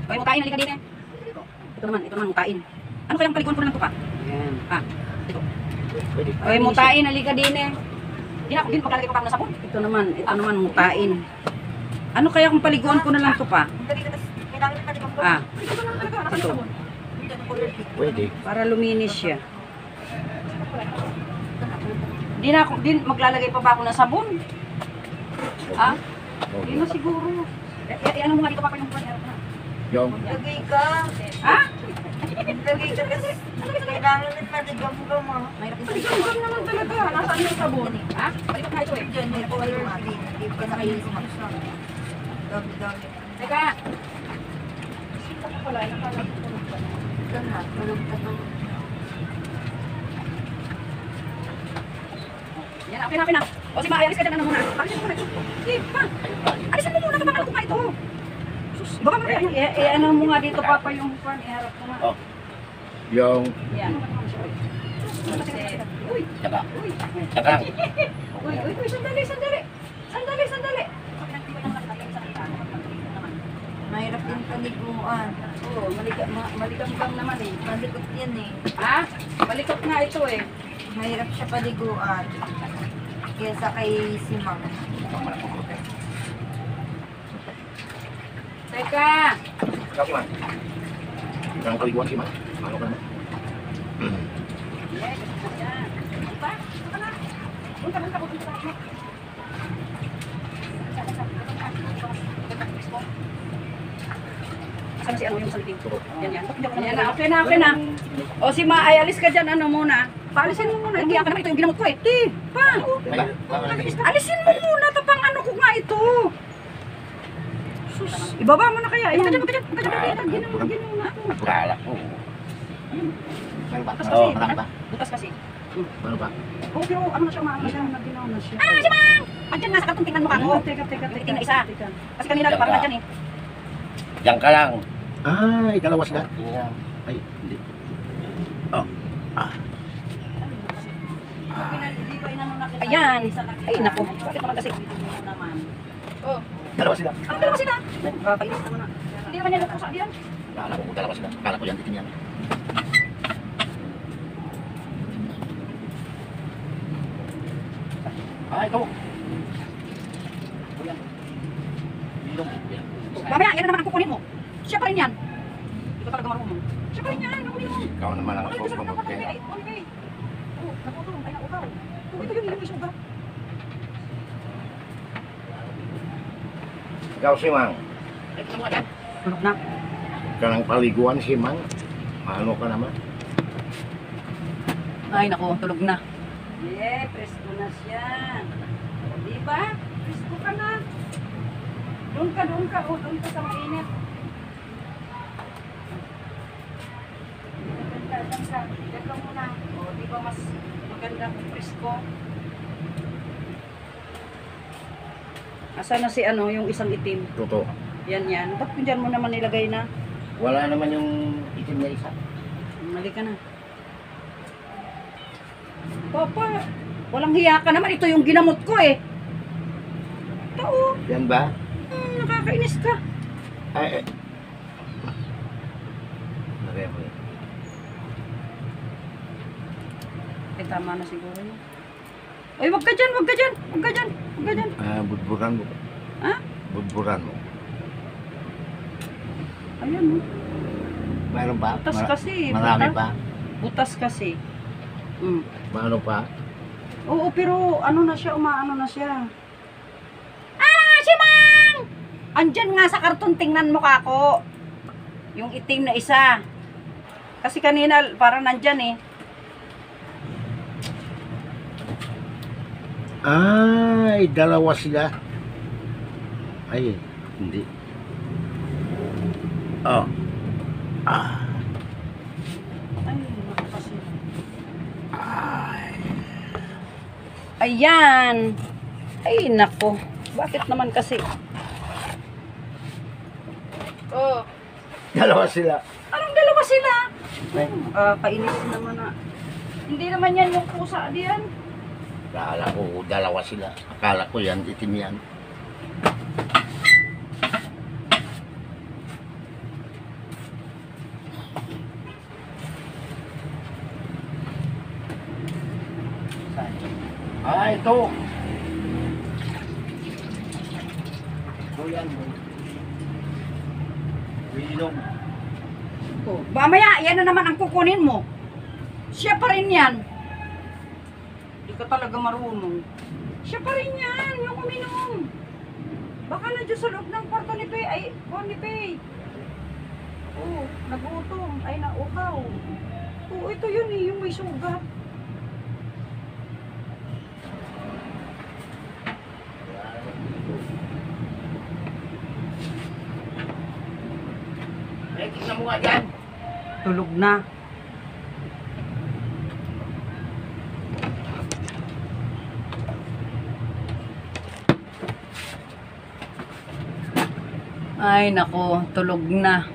Okay, mutain, halika din eh. Ito naman, mutain. Ano kayang paliguan ko na lang ito pa? Ayan. Ah, ito. Pwede. Okay, mutain, halika din eh. Hindi na ako din paglalagay ko pa ng sabon. Ito naman, mutain. Ano kaya kung paliguan ko na lang ito pa? Ah, ito. Pwede. Para luminis siya. Di na ako, maglalagay pa ba ako ng sabon? Ha? Hindi na siguro. Ano mo nga dito pa yung pangyarap na? Yung. Lagay ka. Ha? Lagay ka kasi kailangan na matigam-gam ah. Mahirap din sa naman talaga. Nasaan yung sabon? Ha? Balikat na ito eh. Diyan, may color natin. Hindi pa nakailis mo. Dami-dami. Teka. Ito na, tulog ka ng... Yan, okay na. O si Ma, ayalis ka dyan na muna. Alisin mo muna. Sige, pa. Alisin mo muna kapag ano pa ito. Sus, baka mo kaya. Ano mo nga dito, Papa, yung fan. Iharap ko nga. Oh. Yung. Yan. Uy. Saka. Uy. Saka. Uy, sandali. Mahirap din paliguan. Oo, malikam naman eh. Malikot yan eh. Ha? Malikot nga ito eh. Mahirap siya paliguan. Kesa kay Simang. Teka. Ikaw si Man. Ikaw ang kaliguan si Man. Ano ka naman? Saan si ano yung salting? Yan. Yan na, okay na. O si Ma, ay alis ka dyan, ano muna. Paalisin mo muna. Hindi ka naman ito yung ginamot ko eh. Ti, pa. Alisin mo muna, tapang ano ko nga ito. Sus, ibaba mo na kaya. Ayan, magkadyan. Ginawa na ako. Wala ko. Ano ba? Butas Oo, kasi. marami ba? Butas kasi. Ano ba? Oh, pero ano na siya, maano siya, naginaw na siya. Ah, si Mang! Andyan nga sa kartong, tingnan mo ako. Teka. Tingnan na isa. Kasi kanina, parang nandyan eh. Diyan ka lang. Ay, dalawa sila. Ay, hindi. Oh. Ayan. Ay, naku. Bakit naman kasi? Oh. Dalawa sila. Ang dalawa sila. Painis naman na. Hindi naman yan nagpusa diyan. Kala ko dalawa sila. Kala ko yan, titin yan. Ay, ikaw. Bilong. Mamaya, yan na naman ang kukunin mo. Siya pa rin yan. Hindi ka talaga marunong. Siya pa rin yan. Kukunin mo. Ikaw naman ang Ay, ako gusto ko pamagkaya. naman. Okay. Oh, naputulong. Ay, naukaw. Oh, ito yung suga. Ikaw si Mang. Ay, ito mo agad. Tulog na. Ka ng paliguan si Mang. Ano ka naman? Ay, naku, tulog na. Yeah, presko na siya. O, diba? Presko ka na. Doon ka. O, doon ka sa mainit. Diyan ka muna. O, diba mas maganda kung presko? Asa na si ano, yung isang itim? Totoo. Yan. Ba't dyan mo naman nilagay na? Wala naman yung itim na isa. Mali ka na. Papa, walang hiya ka naman. Ito yung ginamot ko eh. Tao, Yan ba? nakakainis ka. Ay. Lagay mo yun. Eh, tama na siguro yun. Ay, wag ka dyan. Budburan mo. Ha? Budburan mo. Ayan, oh. Mayroon ba? Butas kasi. Marami pa? Butas kasi. Maano pa? Oo, pero ano na siya, umaano na siya. Ah, si Mang! Andyan nga sa karton, tingnan mo kako. Yung itim na isa. Kasi kanina, parang nandyan eh. Ay, dalawa sila. Ay, hindi. Oh. Ah. Ay, naku kasi. Ay. Ayan. Ay, nako. Bakit naman kasi? Oh. Dalawa sila. Anong dalawa sila? Ay. Kainis naman na. Hindi naman yan yung pusa diyan. Akala ko dalawa sila. Akala ko yan, itim yan. Ah, ito. Ito yan. Wilong. Oh, mamaya, yan na naman ang kukunin mo. Siya pa rin yan. Hindi ka talaga marunong. Siya pa rin yan, yung uminom. Baka nandiyan sa loob ng kwarto ni Pei. Ay, ni Pei. Oh, nagutom. Ay, nauhaw. Oo, ito yun eh, yung may sugat. Eh, tingnan mo nga dyan. Tulog na. Ay, nako, tulog na.